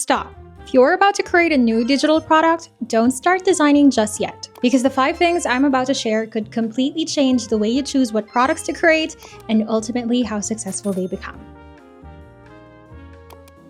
stop. If you're about to create a new digital product, don't start designing just yet, because the 5 things I'm about to share could completely change the way you choose what products to create and ultimately how successful they become.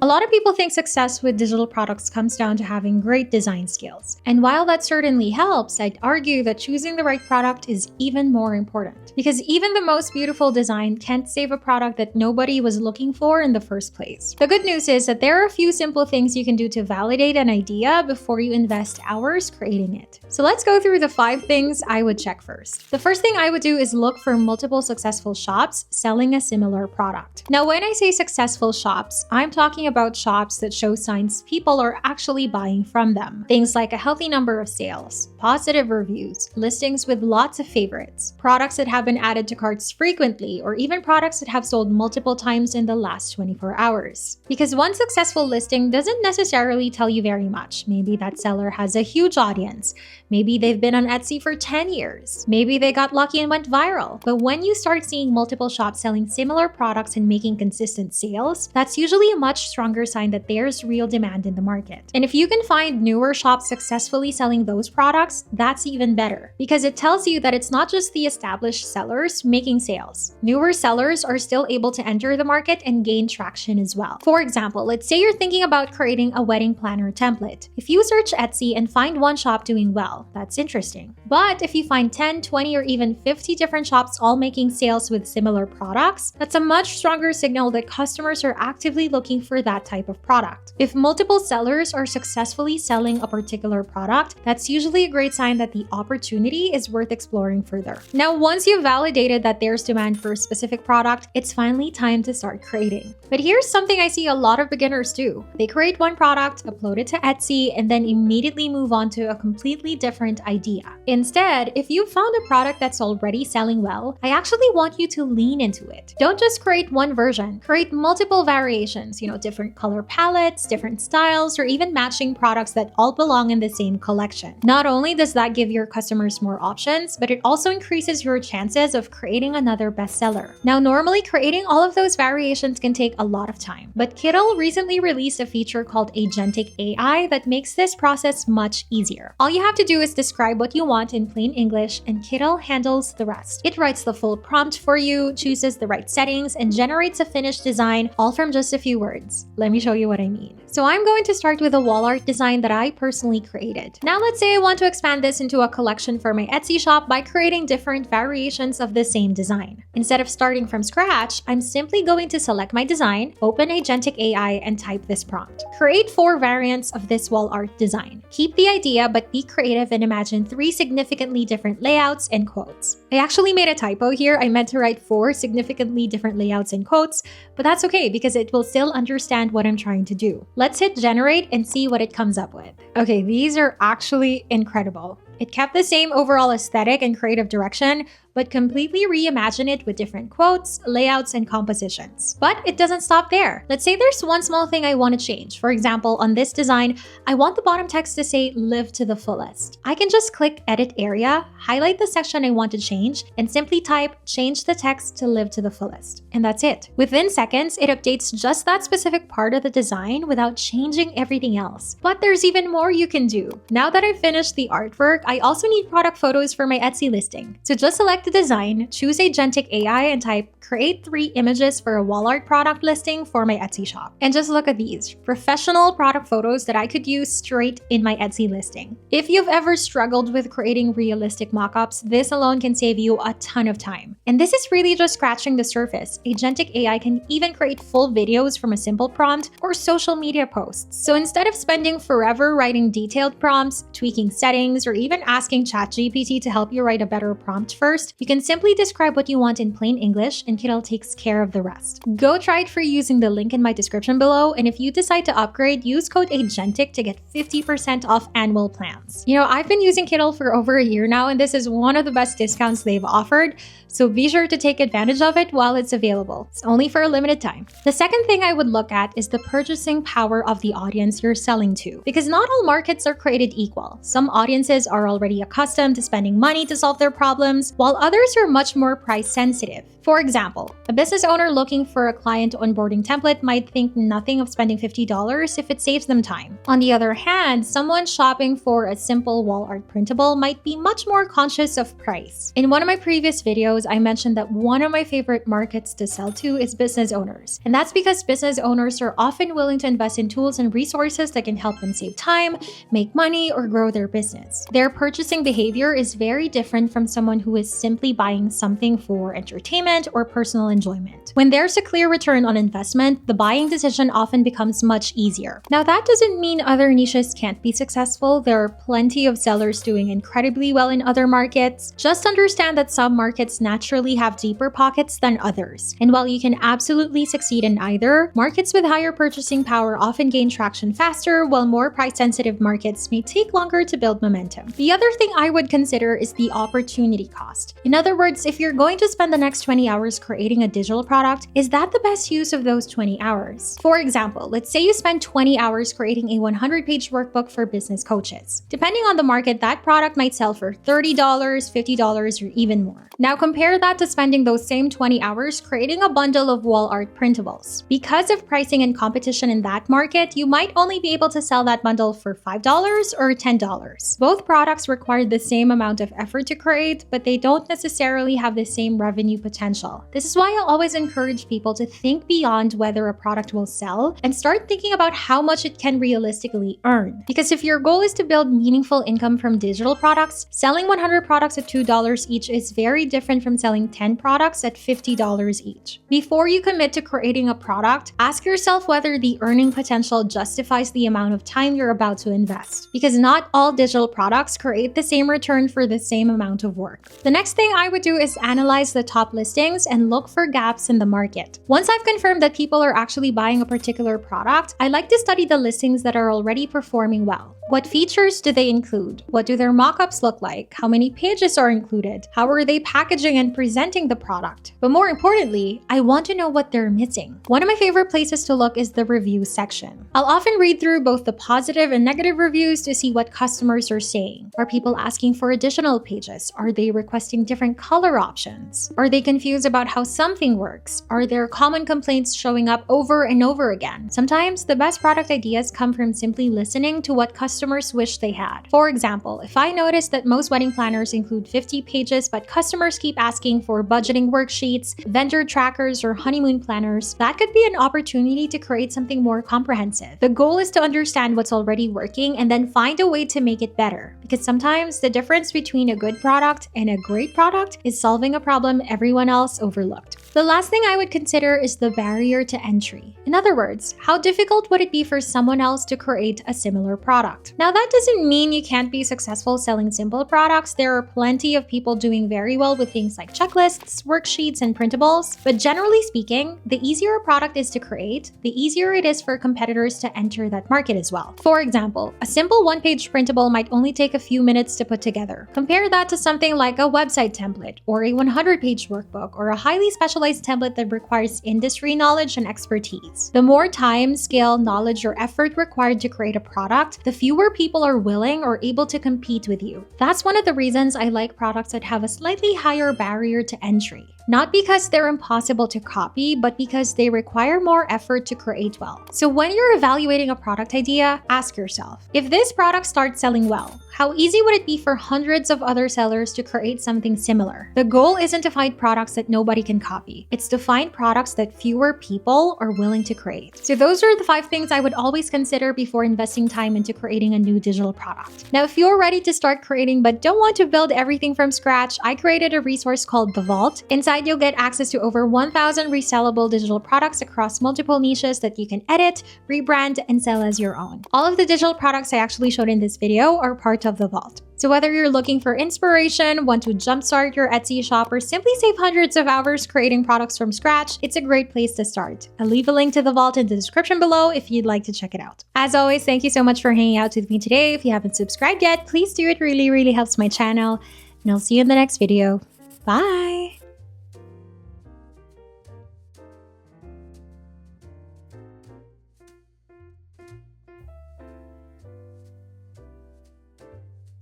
A lot of people think success with digital products comes down to having great design skills. And while that certainly helps, I'd argue that choosing the right product is even more important. Because even the most beautiful design can't save a product that nobody was looking for in the first place. The good news is that there are a few simple things you can do to validate an idea before you invest hours creating it. So let's go through the 5 things I would check first. The first thing I would do is look for multiple successful shops selling a similar product. Now, when I say successful shops, I'm talking about shops that show signs people are actually buying from them. Things like a healthy number of sales, positive reviews, listings with lots of favorites, products that have been added to carts frequently, or even products that have sold multiple times in the last 24 hours. Because one successful listing doesn't necessarily tell you very much. Maybe that seller has a huge audience. Maybe they've been on Etsy for 10 years. Maybe they got lucky and went viral. But when you start seeing multiple shops selling similar products and making consistent sales, that's usually a much stronger sign that there's real demand in the market. And if you can find newer shops successfully selling those products, that's even better, because it tells you that it's not just the established sellers making sales. Newer sellers are still able to enter the market and gain traction as well. For example, let's say you're thinking about creating a wedding planner template. If you search Etsy and find one shop doing well, that's interesting. But if you find 10, 20, or even 50 different shops all making sales with similar products, that's a much stronger signal that customers are actively looking for that type of product. If multiple sellers are successfully selling a particular product, that's usually a great sign that the opportunity is worth exploring further. Now, once you've validated that there's demand for a specific product, it's finally time to start creating. But here's something I see a lot of beginners do. They create one product, upload it to Etsy, and then immediately move on to a completely different idea. Instead, if you found a product that's already selling well, I actually want you to lean into it. Don't just create one version. Create multiple variations, different color palettes, different styles, or even matching products that all belong in the same collection. Not only does that give your customers more options, but it also increases your chances of creating another bestseller. Now, normally creating all of those variations can take a lot of time, but Kittle recently released a feature called Agentic AI that makes this process much easier. All you have to do is describe what you want in plain English, and Kittle handles the rest. It writes the full prompt for you, chooses the right settings, and generates a finished design, all from just a few words. Let me show you what I mean. So I'm going to start with a wall art design that I personally created. Now let's say I want to expand this into a collection for my Etsy shop by creating different variations of the same design. Instead of starting from scratch, I'm simply going to select my design, open Agentic AI, and type this prompt. Create 4 variants of this wall art design. Keep the idea, but be creative and imagine 3 significantly different layouts and quotes. I actually made a typo here. I meant to write 4 significantly different layouts and quotes, but that's okay because it will still understand what I'm trying to do. Let's hit generate and see what it comes up with. Okay, these are actually incredible. It kept the same overall aesthetic and creative direction, but completely reimagine it with different quotes, layouts, and compositions. But it doesn't stop there. Let's say there's one small thing I want to change. For example, on this design, I want the bottom text to say live to the fullest. I can just click edit area, highlight the section I want to change, and simply type change the text to live to the fullest. And that's it. Within seconds, it updates just that specific part of the design without changing everything else. But there's even more you can do. Now that I've finished the artwork, I also need product photos for my Etsy listing. So just select the design, choose Agentic AI, and type create 3 images for a wall art product listing for my Etsy shop. And just look at these professional product photos that I could use straight in my Etsy listing. If you've ever struggled with creating realistic mockups, this alone can save you a ton of time. And this is really just scratching the surface. Agentic AI can even create full videos from a simple prompt or social media posts. So instead of spending forever writing detailed prompts, tweaking settings, or even asking ChatGPT to help you write a better prompt first, you can simply describe what you want in plain English and Kittle takes care of the rest. Go try it free using the link in my description below, and if you decide to upgrade, use code AGENTIC to get 50% off annual plans. I've been using Kittle for over a year now, and this is one of the best discounts they've offered, so be sure to take advantage of it while it's available. It's only for a limited time. The second thing I would look at is the purchasing power of the audience you're selling to, because not all markets are created equal. Some audiences are already accustomed to spending money to solve their problems, while others are much more price sensitive. For example, a business owner looking for a client onboarding template might think nothing of spending $50 if it saves them time. On the other hand, someone shopping for a simple wall art printable might be much more conscious of price. In one of my previous videos, I mentioned that one of my favorite markets to sell to is business owners. And that's because business owners are often willing to invest in tools and resources that can help them save time, make money, or grow their business. Their purchasing behavior is very different from someone who is simply buying something for entertainment or personal enjoyment. When there's a clear return on investment, the buying decision often becomes much easier. Now, that doesn't mean other niches can't be successful. There are plenty of sellers doing incredibly well in other markets. Just understand that some markets naturally have deeper pockets than others. And while you can absolutely succeed in either, markets with higher purchasing power often gain traction faster, while more price-sensitive markets may take longer to build momentum. The other thing I would consider is the opportunity cost. In other words, if you're going to spend the next 20 hours creating a digital product, is that the best use of those 20 hours? For example, let's say you spend 20 hours creating a 100-page workbook for business coaches. Depending on the market, that product might sell for $30, $50, or even more. Now compare that to spending those same 20 hours creating a bundle of wall art printables. Because of pricing and competition in that market, you might only be able to sell that bundle for $5 or $10. Both products require the same amount of effort to create, but they don't necessarily have the same revenue potential. This is why I always encourage people to think beyond whether a product will sell and start thinking about how much it can realistically earn. Because if your goal is to build meaningful income from digital products, selling 100 products at $2 each is very different from selling 10 products at $50 each. Before you commit to creating a product, ask yourself whether the earning potential justifies the amount of time you're about to invest. Because not all digital products create the same return for the same amount of work. The next thing I would do is analyze the top listings and look for gaps in the market. Once I've confirmed that people are actually buying a particular product, I like to study the listings that are already performing well. What features do they include? What do their mockups look like? How many pages are included? How are they packaging and presenting the product? But more importantly, I want to know what they're missing. One of my favorite places to look is the review section. I'll often read through both the positive and negative reviews to see what customers are saying. Are people asking for additional pages? Are they requesting different color options? Are they confused about how something works? Are there common complaints showing up over and over again? Sometimes the best product ideas come from simply listening to what customers wish they had. For example, if I notice that most wedding planners include 50 pages, but customers keep asking for budgeting worksheets, vendor trackers, or honeymoon planners, that could be an opportunity to create something more comprehensive. The goal is to understand what's already working and then find a way to make it better. Because sometimes the difference between a good product and a great product is solving a problem everyone else overlooked. The last thing I would consider is the barrier to entry. In other words, how difficult would it be for someone else to create a similar product? Now, that doesn't mean you can't be successful selling simple products. There are plenty of people doing very well with things like checklists, worksheets, and printables. But generally speaking, the easier a product is to create, the easier it is for competitors to enter that market as well. For example, a simple one-page printable might only take a few minutes to put together. Compare that to something like a website template, or a 100-page workbook, or a highly specialized template that requires industry knowledge and expertise. The more time, skill, knowledge, or effort required to create a product, the fewer people are willing or able to compete with you. That's one of the reasons I like products that have a slightly higher barrier to entry. Not because they're impossible to copy, but because they require more effort to create well. So when you're evaluating a product idea, ask yourself, if this product starts selling well, how easy would it be for hundreds of other sellers to create something similar? The goal isn't to find products that nobody can copy. It's to find products that fewer people are willing to create. So those are the 5 things I would always consider before investing time into creating a new digital product. Now, if you're ready to start creating but don't want to build everything from scratch, I created a resource called The Vault. Inside, you'll get access to over 1,000 resellable digital products across multiple niches that you can edit, rebrand, and sell as your own. All of the digital products I actually showed in this video are part of The Vault. So whether you're looking for inspiration, want to jumpstart your Etsy shop, or simply save hundreds of hours creating products from scratch, it's a great place to start. I'll leave a link to The Vault in the description below if you'd like to check it out. As always, thank you so much for hanging out with me today. If you haven't subscribed yet, please do. It really helps my channel. And I'll see you in the next video. Bye!